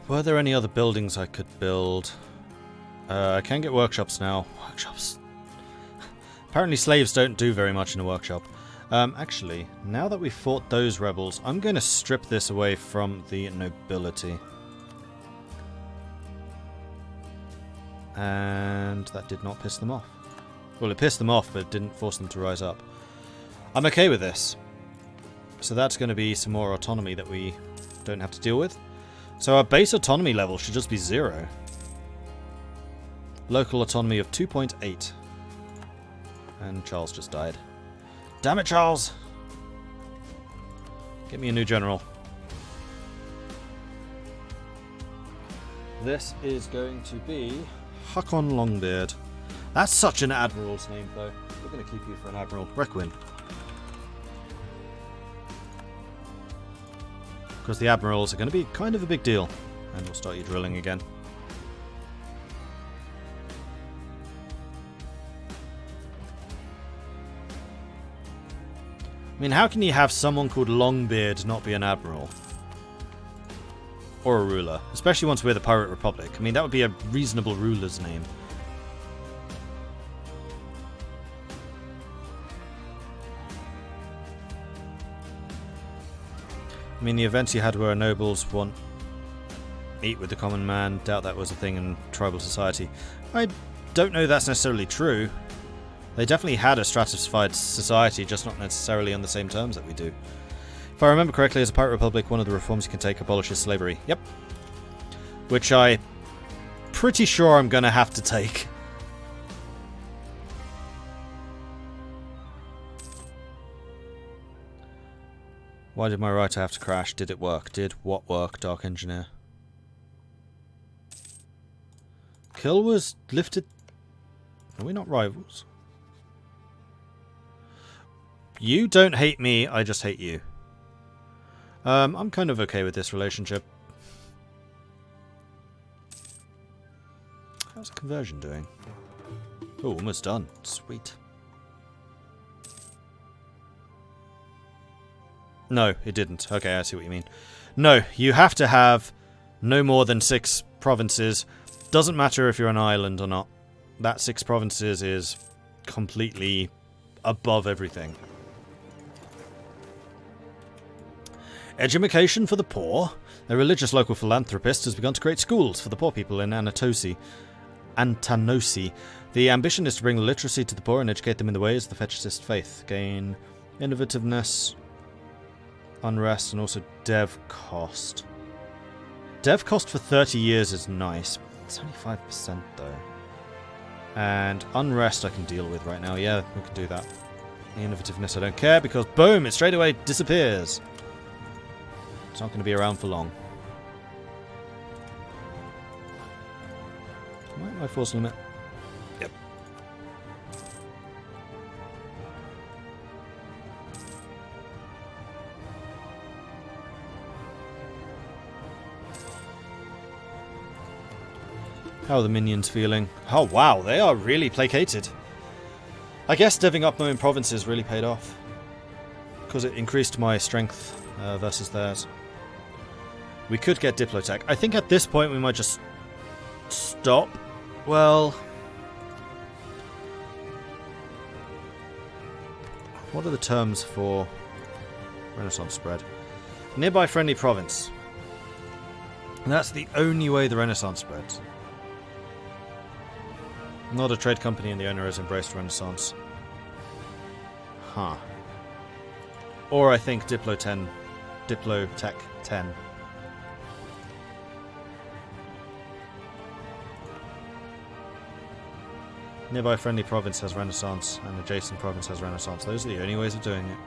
Were there any other buildings I could build? I can get workshops now. Workshops. Apparently slaves don't do very much in a workshop. Actually, now that we've fought those rebels, I'm going to strip this away from the nobility. And that did not piss them off. Well, it pissed them off, but it didn't force them to rise up. I'm okay with this. So that's going to be some more autonomy that we don't have to deal with. So our base autonomy level should just be 0. Local autonomy of 2.8. And Charles just died. Damn it, Charles! Get me a new general. This is going to be Hakon Longbeard. That's such an admiral's name, though. We're going to keep you for an admiral. Requin. Because the admirals are going to be kind of a big deal. And we'll start you drilling again. I mean, how can you have someone called Longbeard not be an admiral? Or a ruler? Especially once we're the Pirate Republic. I mean, that would be a reasonable ruler's name. I mean, the events you had where nobles want eat with the common man, doubt that was a thing in tribal society. I don't know that's necessarily true. They definitely had a stratified society, just not necessarily on the same terms that we do. If I remember correctly, as a Pirate Republic, one of the reforms you can take abolishes slavery. Yep. Which I'm pretty sure I'm going to have to take. Why did my writer have to crash? Did it work? Did what work, Dark Engineer? Kill was lifted... Are we not rivals? You don't hate me, I just hate you. I'm kind of okay with this relationship. How's the conversion doing? Oh, almost done. Sweet. No, it didn't. Okay, I see what you mean. No, you have to have no more than 6 provinces. Doesn't matter if you're an island or not. That 6 provinces is completely above everything. Education for the poor. A religious local philanthropist has begun to create schools for the poor people in Antanosi. The ambition is to bring literacy to the poor and educate them in the ways of the fetishist faith. Gain innovativeness, unrest, and also dev cost. Dev cost for 30 years is nice. It's only 5% though. And unrest I can deal with right now. Yeah, we can do that. The innovativeness I don't care because boom, it straight away disappears. It's not going to be around for long. My force limit. Yep. How are the minions feeling? Oh wow, they are really placated. I guess divvying up my own provinces really paid off. Because it increased my strength versus theirs. We could get Diplotech. I think at this point we might just stop. Well, what are the terms for Renaissance spread? Nearby friendly province. And that's the only way the Renaissance spreads. Not a trade company and the owner has embraced Renaissance. Huh. Or I think Diplotech 10. Nearby friendly province has Renaissance, and adjacent province has Renaissance. Those are the only ways of doing it.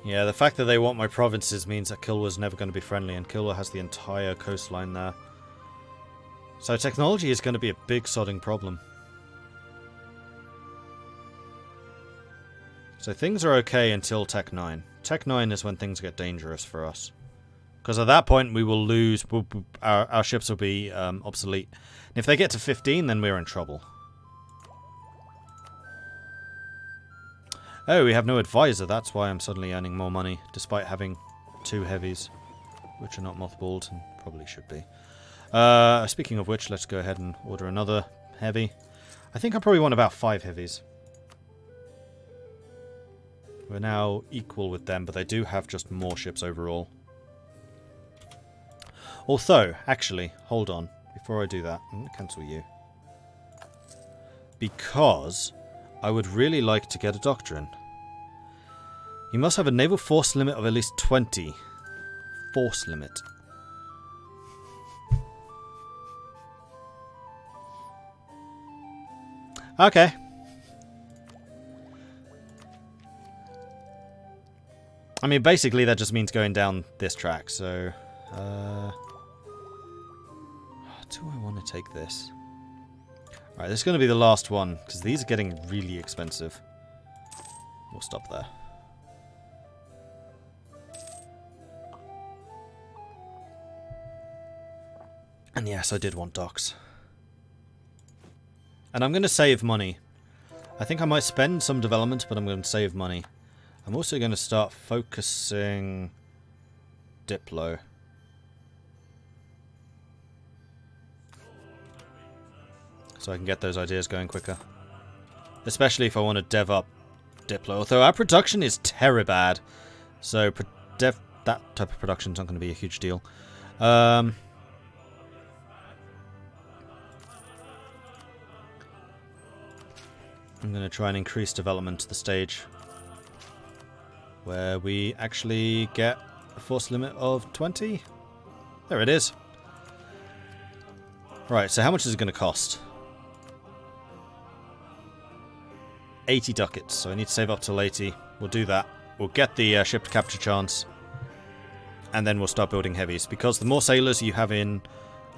Yeah, the fact that they want my provinces means that Kilwa's never going to be friendly, and Kilwa has the entire coastline there. So technology is going to be a big sodding problem. So things are okay until Tech 9. Tech 9 is when things get dangerous for us. Because at that point we will lose, our ships will be obsolete. And if they get to 15, then we're in trouble. Oh, we have no advisor. That's why I'm suddenly earning more money, despite having 2 heavies, which are not mothballed and probably should be. Speaking of which, let's go ahead and order another heavy. I think I probably want about 5 heavies. We're now equal with them, but they do have just more ships overall. Although, actually, hold on. Before I do that, I'm going to cancel you. Because I would really like to get a doctrine. You must have a naval force limit of at least 20. Force limit. Okay. I mean, basically that just means going down this track, so... do I want to take this? Alright, this is going to be the last one, because these are getting really expensive. We'll stop there. And yes, I did want docks. And I'm going to save money. I think I might spend some development, but I'm going to save money. I'm also going to start focusing Diplo. So I can get those ideas going quicker. Especially if I want to dev up Diplo. Although our production is bad. So that type of production is not going to be a huge deal. I'm going to try and increase development to the stage where we actually get a force limit of 20. There it is. Right, so how much is it going to cost? 80 ducats, so I need to save up till 80. We'll do that. We'll get the ship to capture chance. And then we'll start building heavies. Because the more sailors you have in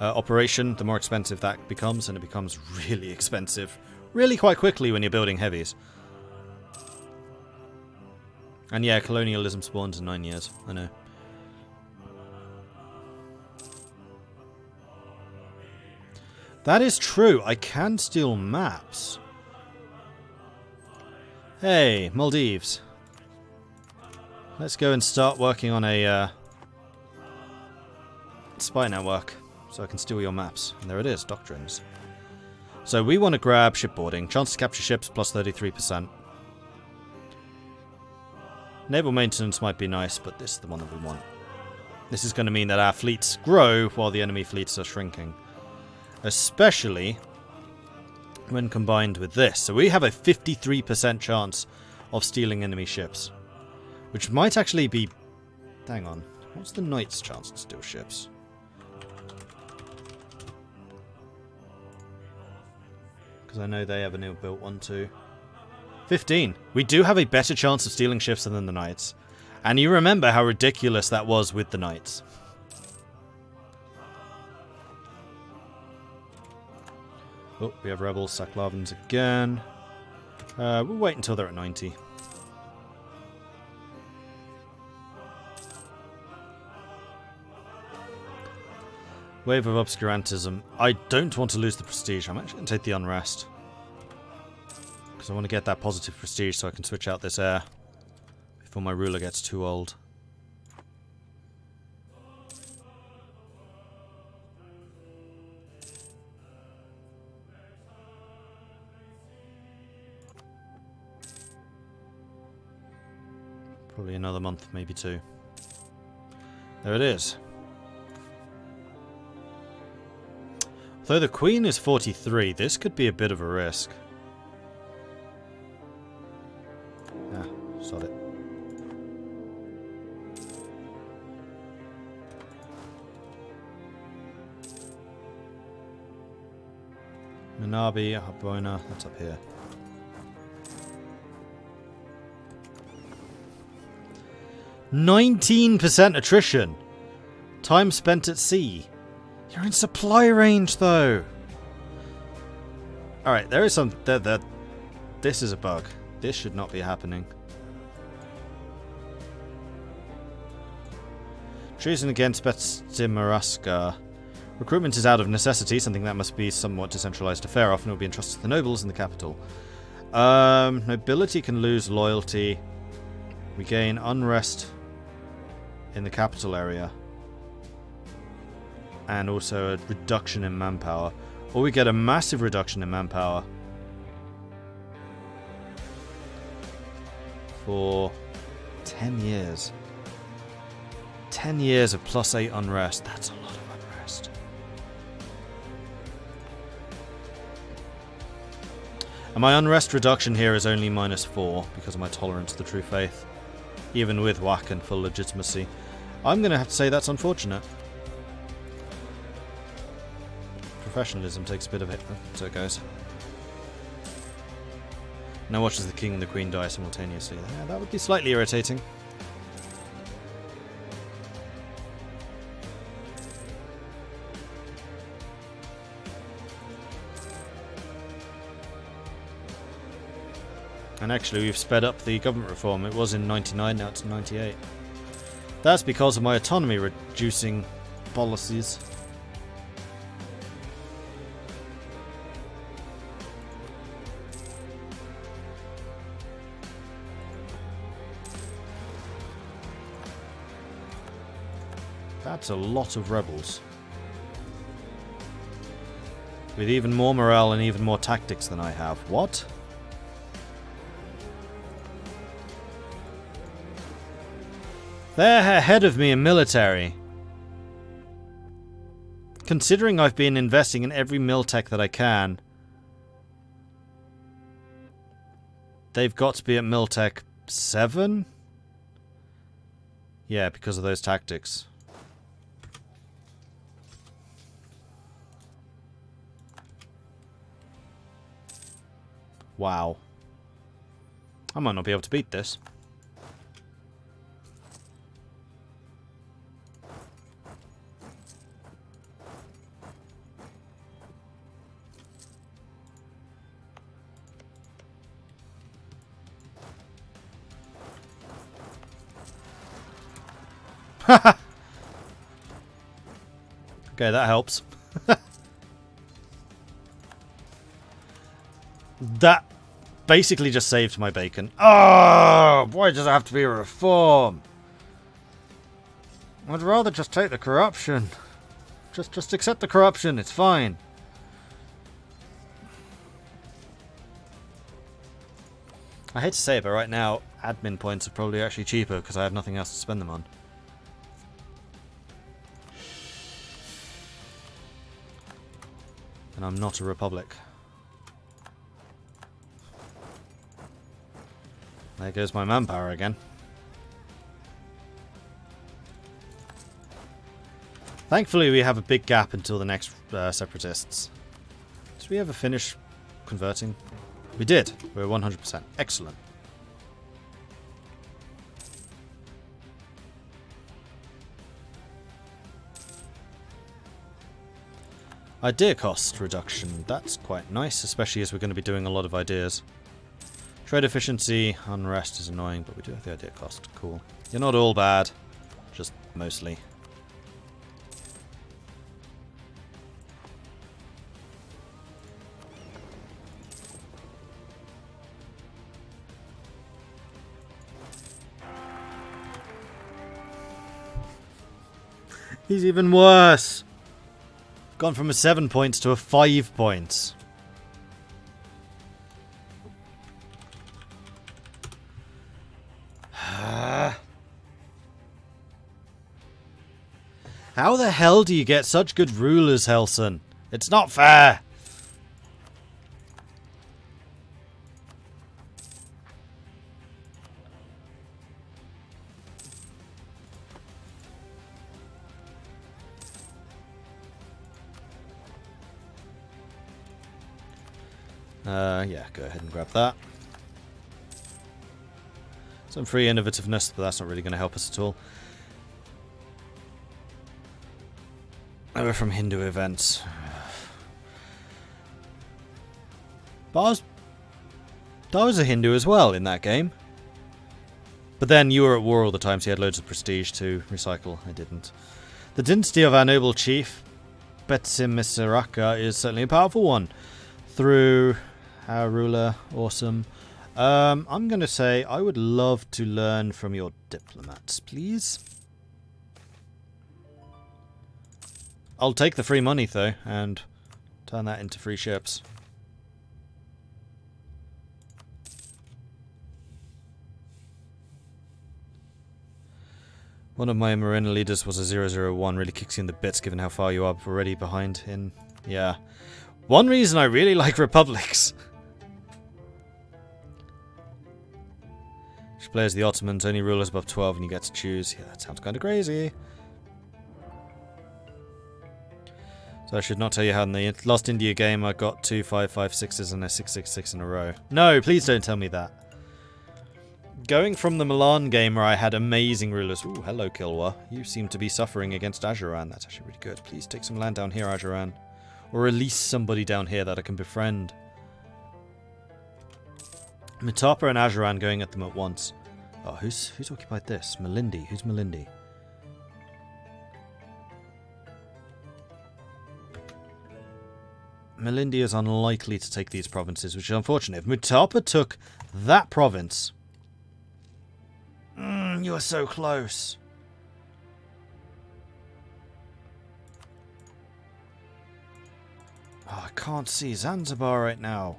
operation, the more expensive that becomes. And it becomes really expensive. Really quite quickly when you're building heavies. And yeah, colonialism spawns in 9 years. I know. That is true. I can steal maps. Hey, Maldives. Let's go and start working on a spy network so I can steal your maps. And there it is, doctrines. So we want to grab shipboarding. Chance to capture ships plus 33%. Naval maintenance might be nice, but this is the one that we want. This is going to mean that our fleets grow while the enemy fleets are shrinking. Especially when combined with this. So we have a 53% chance of stealing enemy ships. Which might actually be... Hang on. What's the Knights' chance to steal ships? Because I know they have a new built one too. 15. We do have a better chance of stealing ships than the Knights. And you remember how ridiculous that was with the Knights. Oh, we have rebels, Saklavans again. We'll wait until they're at 90. Wave of obscurantism. I don't want to lose the prestige. I'm actually going to take the unrest. Because I want to get that positive prestige so I can switch out this air before my ruler gets too old. Probably another month, maybe 2. There it is. Though the Queen is 43, this could be a bit of a risk. Ah, sod it. Minabi, Habona, that's up here. "19% attrition. Time spent at sea. You're in supply range, though." Alright, there is some... This is a bug. This should not be happening. Treason against Madagascar. Recruitment is out of necessity, something that must be somewhat decentralized affair. Often it will be entrusted to the nobles in the capital. Nobility can lose loyalty. We gain unrest in the capital area. And also a reduction in manpower. Or we get a massive reduction in manpower. For 10 years. 10 years of +8 unrest. That's a lot of unrest. And my unrest reduction here is only -4 because of my tolerance to the true faith. Even with whack and full legitimacy. I'm going to have to say that's unfortunate. Professionalism takes a bit of hit, so it goes. Now watch as the king and the queen die simultaneously. Yeah, that would be slightly irritating. And actually we've sped up the government reform. It was in 99, now it's 98. That's because of my autonomy reducing policies. That's a lot of rebels. With even more morale and even more tactics than I have. What? They're ahead of me in military. Considering I've been investing in every miltech that I can, they've got to be at miltech 7? Yeah, because of those tactics. Wow. I might not be able to beat this. Okay, that helps. That basically just saved my bacon. Oh, why does it have to be a reform? I'd rather just take the corruption. Just accept the corruption, it's fine. I hate to say it, but right now, admin points are probably actually cheaper because I have nothing else to spend them on. And I'm not a republic. There goes my manpower again. Thankfully we have a big gap until the next separatists. Did we ever finish converting? We did. We're 100%. Excellent. Idea cost reduction. That's quite nice, especially as we're going to be doing a lot of ideas. Trade efficiency, unrest is annoying, but we do have the idea cost. Cool. You're not all bad, just mostly. He's even worse. Gone from a 7 points to a 5 points. How the hell do you get such good rulers, Helson? It's not fair. Yeah, go ahead and grab that. Some free innovativeness, but that's not really going to help us at all. We're from Hindu events. But I was a Hindu as well in that game. But then you were at war all the time, so you had loads of prestige to recycle. I didn't. The dynasty of our noble chief, Betsimisaraka, is certainly a powerful one. Through our ruler, awesome. I'm going to say I would love to learn from your diplomats, please. I'll take the free money, though, and turn that into free ships. One of my Marina leaders was a 001, really kicks you in the bits given how far you are already behind in... Yeah. One reason I really like republics. She plays the Ottomans, only rulers above 12 and you get to choose. Yeah, that sounds kind of crazy. So I should not tell you how in the last India game I got 2 5-5-6s and a 6-6-6 in a row. No, please don't tell me that. Going from the Milan game where I had amazing rulers. Ooh, hello Kilwa. You seem to be suffering against Ajuran. That's actually really good. Please take some land down here, Ajuran. Or release somebody down here that I can befriend. Mitapa and Ajuran going at them at once. Oh, who's occupied this? Malindi. Who's Malindi? Malindi is unlikely to take these provinces, which is unfortunate. If Mitapa took that province... you are so close. Oh, I can't see Zanzibar right now.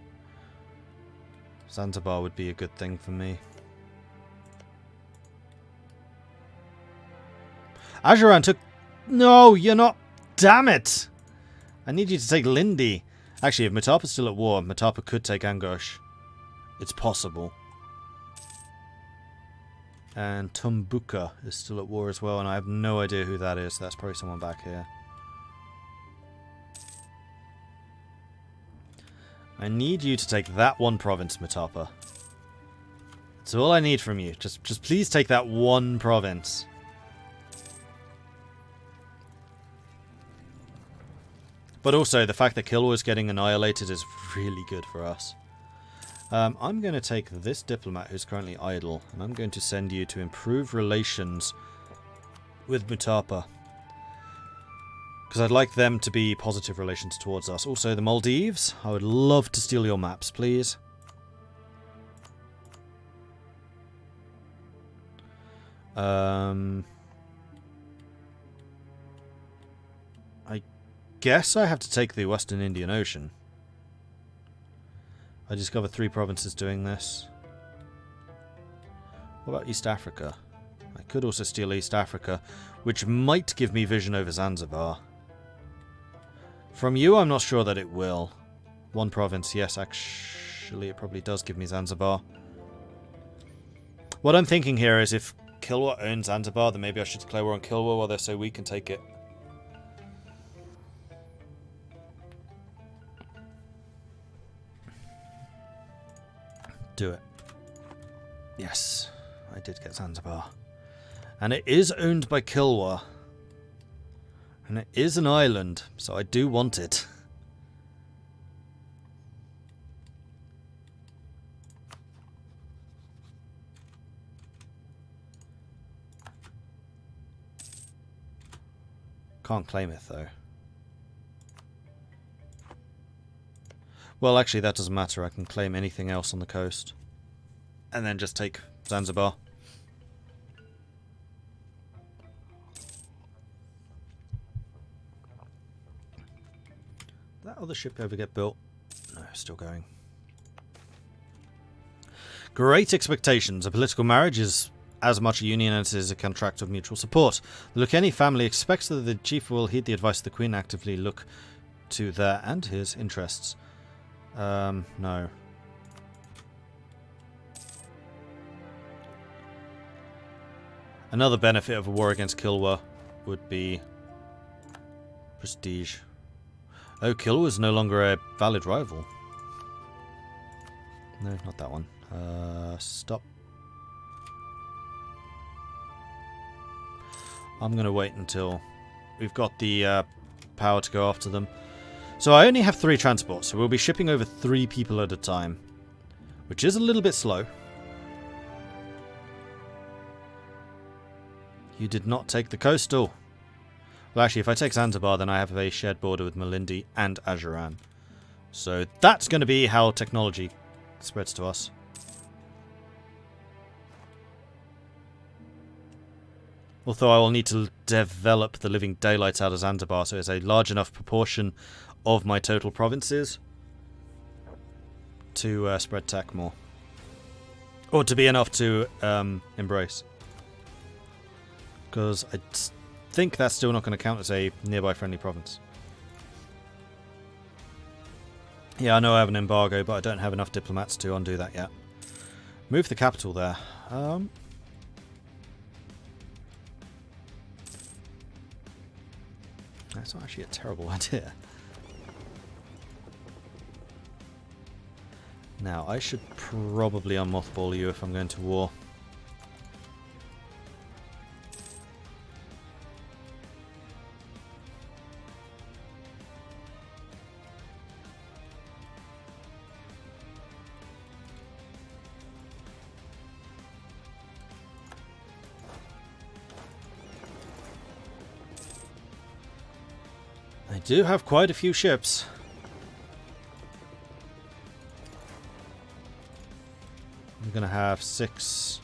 Zanzibar would be a good thing for me. Ajuran took... No, you're not... Damn it! I need you to take Lindi. Actually, if Matapa's still at war, Matapa could take Angosh. It's possible. And Tumbuka is still at war as well, and I have no idea who that is. That's probably someone back here. I need you to take that one province, Matapa. That's all I need from you. Just please take that one province. But also, the fact that Kilwa is getting annihilated is really good for us. I'm going to take this diplomat who's currently idle, and I'm going to send you to improve relations with Mutapa. Because I'd like them to be positive relations towards us. Also, the Maldives. I would love to steal your maps, please. I guess I have to take the Western Indian Ocean. I discover 3 provinces doing this. What about East Africa? I could also steal East Africa, which might give me vision over Zanzibar. From you, I'm not sure that it will. 1 province, yes, actually it probably does give me Zanzibar. What I'm thinking here is if Kilwa owns Zanzibar, then maybe I should declare war on Kilwa while they're so weak and take it. Do it. Yes, I did get Zanzibar. And it is owned by Kilwa. And it is an island, so I do want it. Can't claim it, though. Well, actually, that doesn't matter. I can claim anything else on the coast. And then just take Zanzibar. Did that other ship ever get built? No, still going. Great expectations. A political marriage is as much a union as it is a contract of mutual support. The Lucchini family expects that the chief will heed the advice of the Queen, actively look to their and his interests. No. Another benefit of a war against Kilwa would be prestige. Oh, Kilwa is no longer a valid rival. No, not that one. Stop. I'm going to wait until we've got the power to go after them. So I only have 3 transports, so we'll be shipping over 3 people at a time, which is a little bit slow. You did not take the coastal. Well, actually, if I take Zanzibar, then I have a shared border with Malindi and Ajuran. So that's going to be how technology spreads to us. Although I will need to develop the living daylights out of Zanzibar, so it's a large enough proportion of my total provinces to spread tech more. Or to be enough to embrace. Because I think that's still not going to count as a nearby friendly province. Yeah, I know I have an embargo, but I don't have enough diplomats to undo that yet. Move the capital there. That's not actually a terrible idea. Now, I should probably unmothball you if I'm going to war. I do have quite a few ships. I'm going to have 6,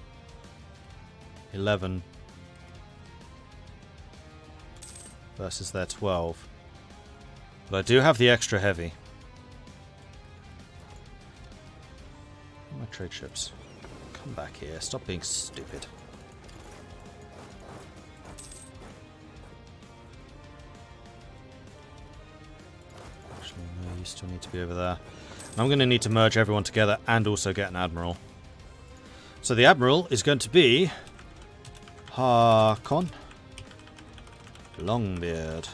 11 versus their 12. But I do have the extra heavy. My trade ships. Come back here. Stop being stupid. Actually, no, you still need to be over there. And I'm going to need to merge everyone together and also get an admiral. So the admiral is going to be Hakon Longbeard.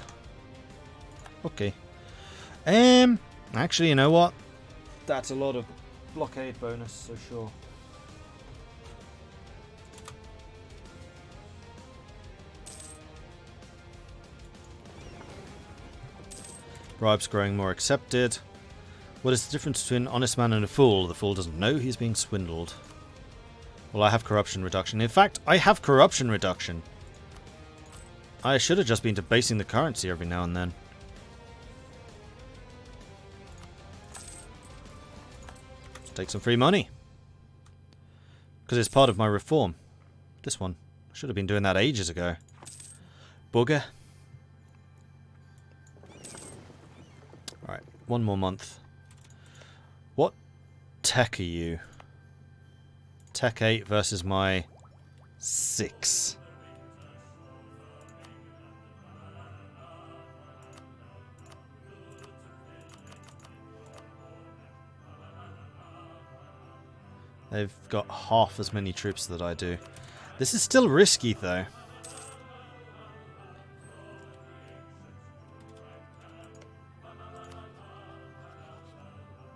Okay. Actually, you know what? That's a lot of blockade bonus, so sure. Bribes growing more accepted. What is the difference between an honest man and a fool? The fool doesn't know he's being swindled. Well, I have corruption reduction. In fact, I have corruption reduction. I should have just been debasing the currency every now and then. Let's take some free money. Because it's part of my reform. This one. I should have been doing that ages ago. Bugger. Alright, one more month. What tech are you? Tech 8 versus my 6. They've got half as many troops that I do. This is still risky, though.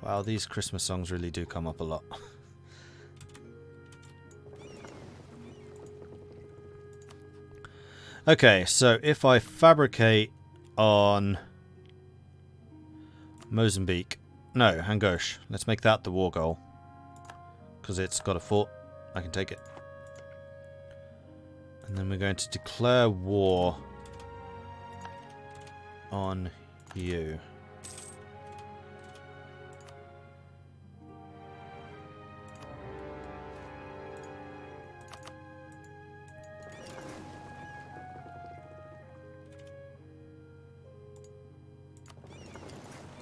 Wow, these Christmas songs really do come up a lot. Okay, so if I fabricate on Mozambique, no, Angoche, let's make that the war goal. Because it's got a fort, I can take it. And then we're going to declare war on you.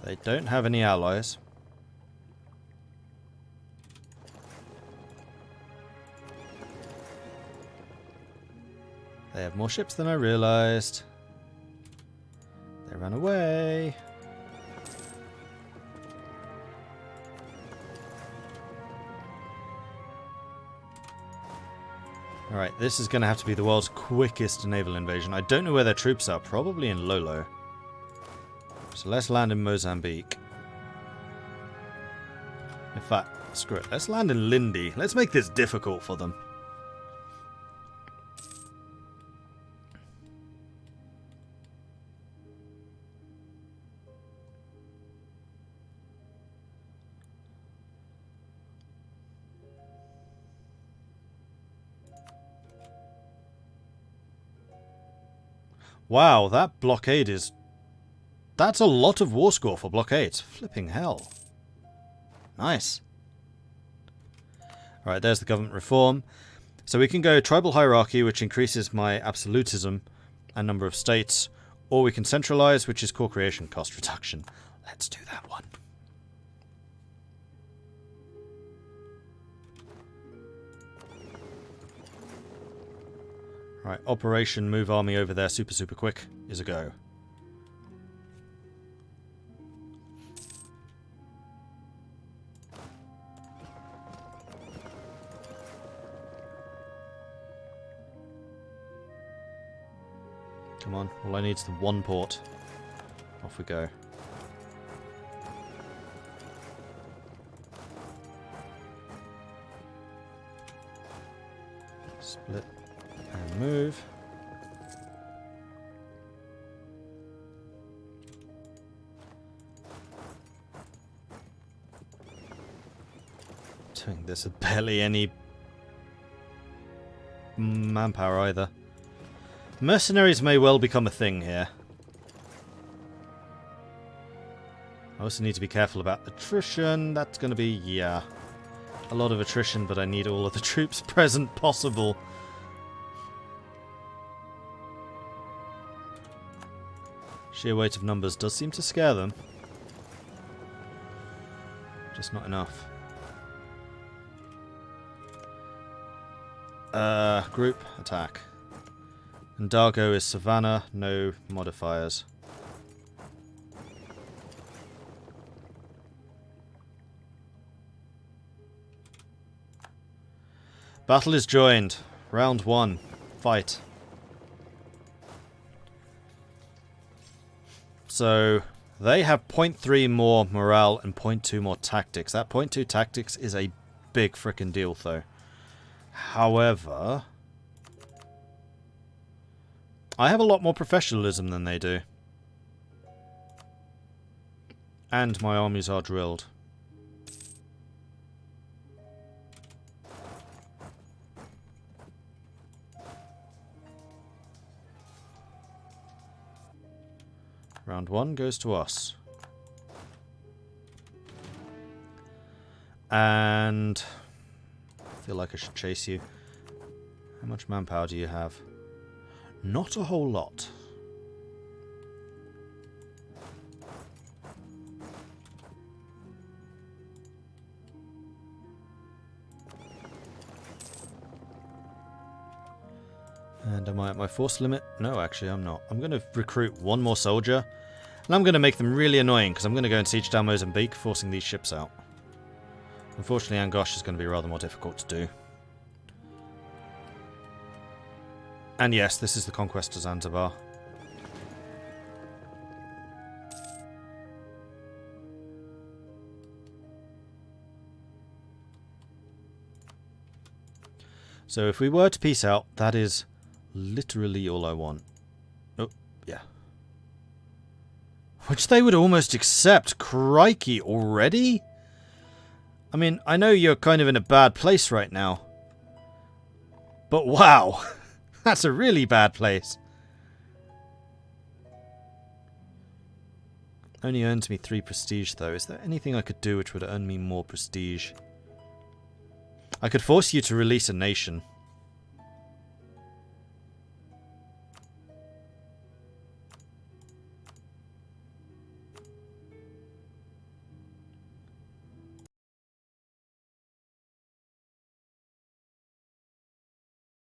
They don't have any allies. They have more ships than I realized. They ran away. Alright, this is going to have to be the world's quickest naval invasion. I don't know where their troops are. Probably in Lolo. So let's land in Mozambique. In fact, screw it. Let's land in Lindy. Let's make this difficult for them. Wow, that blockade is... That's a lot of war score for blockades. Flipping hell. Nice. Alright, there's the government reform. So we can go tribal hierarchy, which increases my absolutism and number of states. Or we can centralize, which is core creation cost reduction. Let's do that one. Right, Operation Move Army over there super quick is a go. Come on, all I need is the one port. Off we go. Split and move. Doing this with barely any manpower either. Mercenaries may well become a thing here. I also need to be careful about attrition. That's going to be, yeah, a lot of attrition, but I need all of the troops present possible. Sheer weight of numbers does seem to scare them. Just not enough. Group attack. Ndago is Savannah, no modifiers. Battle is joined. Round 1. Fight. So, they have 0.3 more morale and 0.2 more tactics. That 0.2 tactics is a big frickin' deal, though. However... I have a lot more professionalism than they do. And my armies are drilled. Round 1 goes to us. And... I feel like I should chase you. How much manpower do you have? Not a whole lot. And am I at my force limit? No, actually I'm not. I'm going to recruit one more soldier. And I'm going to make them really annoying, because I'm going to go and siege down Mozambique, forcing these ships out. Unfortunately, Angosh is going to be rather more difficult to do. And yes, this is the conquest of Zanzibar. So if we were to peace out, that is literally all I want. Oh, yeah. Which they would almost accept. Crikey, already? I mean, I know you're kind of in a bad place right now. But wow! That's a really bad place. Only earns me 3 prestige, though. Is there anything I could do which would earn me more prestige? I could force you to release a nation.